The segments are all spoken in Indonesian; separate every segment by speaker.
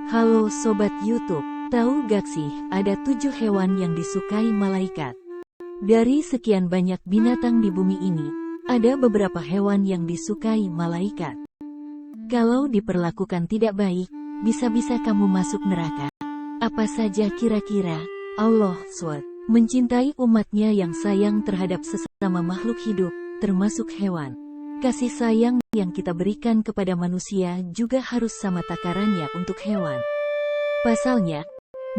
Speaker 1: Halo Sobat YouTube, tahu gak sih ada 7 hewan yang disukai malaikat? Dari sekian banyak binatang di bumi ini, ada beberapa hewan yang disukai malaikat. Kalau diperlakukan tidak baik, bisa-bisa kamu masuk neraka. Apa saja kira-kira? Allah SWT mencintai umatnya yang sayang terhadap sesama makhluk hidup, termasuk hewan. Kasih sayang yang kita berikan kepada manusia juga harus sama takarannya untuk hewan. Pasalnya,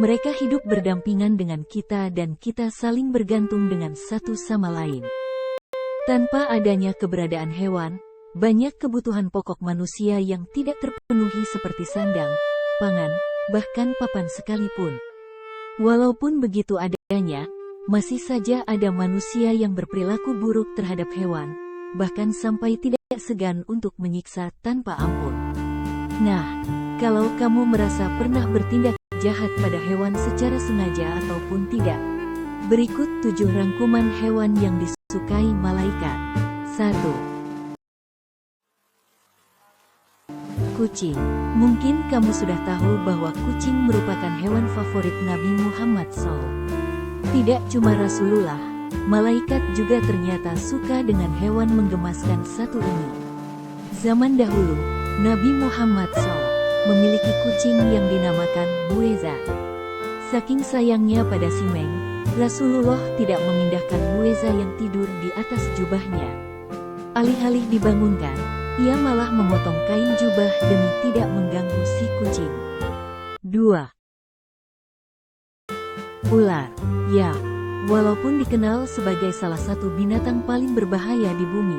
Speaker 1: mereka hidup berdampingan dengan kita dan kita saling bergantung dengan satu sama lain. Tanpa adanya keberadaan hewan, banyak kebutuhan pokok manusia yang tidak terpenuhi seperti sandang, pangan, bahkan papan sekalipun. Walaupun begitu adanya, masih saja ada manusia yang berperilaku buruk terhadap hewan, bahkan sampai tidak segan untuk menyiksa tanpa ampun. Nah, kalau kamu merasa pernah bertindak jahat pada hewan secara sengaja ataupun tidak, berikut 7 rangkuman hewan yang disukai malaikat. 1. Kucing. Mungkin kamu sudah tahu bahwa kucing merupakan hewan favorit Nabi Muhammad SAW. Tidak cuma Rasulullah, malaikat juga ternyata suka dengan hewan menggemaskan satu ini. Zaman dahulu, Nabi Muhammad SAW memiliki kucing yang dinamakan Mueza. Saking sayangnya pada si Meng, Rasulullah tidak memindahkan Mueza yang tidur di atas jubahnya. Alih-alih dibangunkan, ia malah memotong kain jubah demi tidak mengganggu si kucing. 2. Ular. Ya, walaupun dikenal sebagai salah satu binatang paling berbahaya di bumi,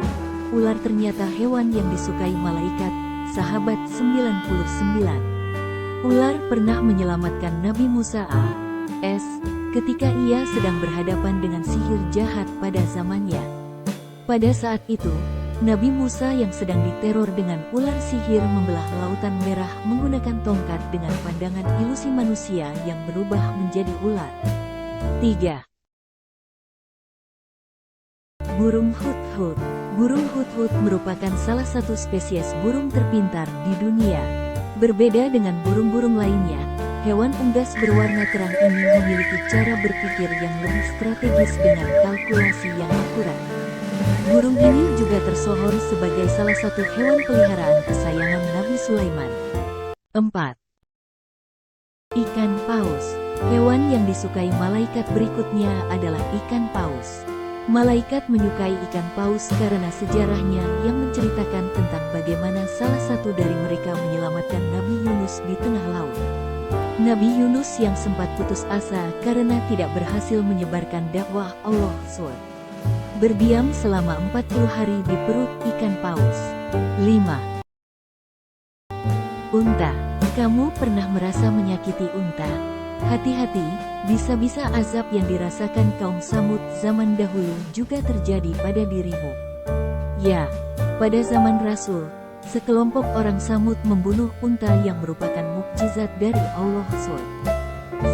Speaker 1: ular ternyata hewan yang disukai malaikat, sahabat 99. Ular pernah menyelamatkan Nabi Musa a.s. ketika ia sedang berhadapan dengan sihir jahat pada zamannya. Pada saat itu, Nabi Musa yang sedang diteror dengan ular sihir membelah lautan merah menggunakan tongkat dengan pandangan ilusi manusia yang berubah menjadi ular. 3. Burung hudhud. Burung hudhud merupakan salah satu spesies burung terpintar di dunia. Berbeda dengan burung-burung lainnya, hewan unggas berwarna terang ini memiliki cara berpikir yang lebih strategis dengan kalkulasi yang akurat. Burung ini juga tersohor sebagai salah satu hewan peliharaan kesayangan Nabi Sulaiman. 4. Ikan paus. Hewan yang disukai malaikat berikutnya adalah ikan paus. Malaikat menyukai ikan paus karena sejarahnya yang menceritakan tentang bagaimana salah satu dari mereka menyelamatkan Nabi Yunus di tengah laut. Nabi Yunus yang sempat putus asa karena tidak berhasil menyebarkan dakwah Allah SWT. Berdiam selama 40 hari di perut ikan paus. 5. Unta. Kamu pernah merasa menyakiti unta? Hati-hati, bisa-bisa azab yang dirasakan kaum Samud zaman dahulu juga terjadi pada dirimu. Ya, pada zaman Rasul, sekelompok orang Samud membunuh unta yang merupakan mukjizat dari Allah SWT.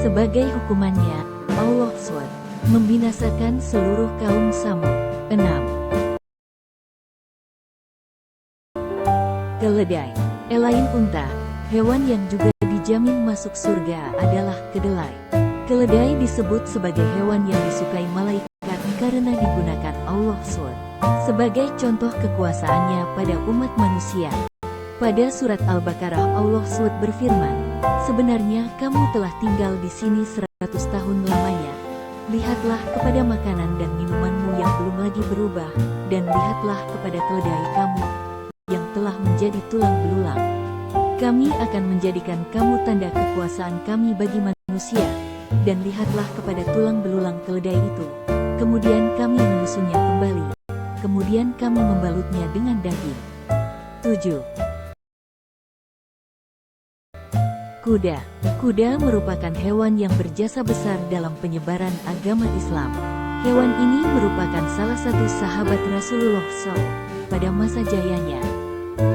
Speaker 1: Sebagai hukumannya, Allah SWT membinasakan seluruh kaum Samud. 6. Keledai. Selain unta, hewan yang juga dijamin masuk surga adalah kedelai. Keledai disebut sebagai hewan yang disukai malaikat karena digunakan Allah SWT sebagai contoh kekuasaannya pada umat manusia. Pada surat Al-Baqarah Allah SWT berfirman, "Sebenarnya kamu telah tinggal di sini 100 tahun lamanya. Lihatlah kepada makanan dan minumanmu yang belum lagi berubah, dan lihatlah kepada keledai kamu yang telah menjadi tulang belulang. Kami akan menjadikan kamu tanda kekuasaan kami bagi manusia, dan lihatlah kepada tulang belulang keledai itu. Kemudian kami menyusunnya kembali. Kemudian kami membalutnya dengan daging." 7. Kuda. Kuda merupakan hewan yang berjasa besar dalam penyebaran agama Islam. Hewan ini merupakan salah satu sahabat Rasulullah SAW pada masa jayanya.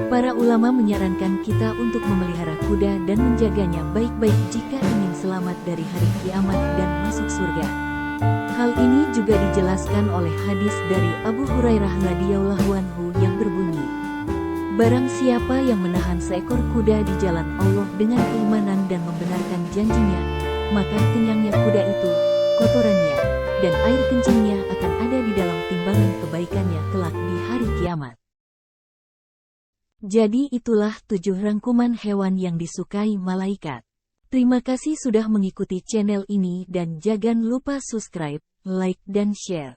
Speaker 1: Para ulama menyarankan kita untuk memelihara kuda dan menjaganya baik-baik jika ingin selamat dari hari kiamat dan masuk surga. Hal ini juga dijelaskan oleh hadis dari Abu Hurairah radhiyallahu anhu yang berbunyi, Barang siapa yang menahan seekor kuda di jalan Allah dengan keimanan dan membenarkan janjinya, maka kenyangnya kuda itu, kotorannya, dan air kencingnya akan ada di dalam timbangan kebaikannya kelak di hari kiamat. Jadi itulah 7 rangkuman hewan yang disukai malaikat. Terima kasih sudah mengikuti channel ini dan jangan lupa subscribe, like dan share.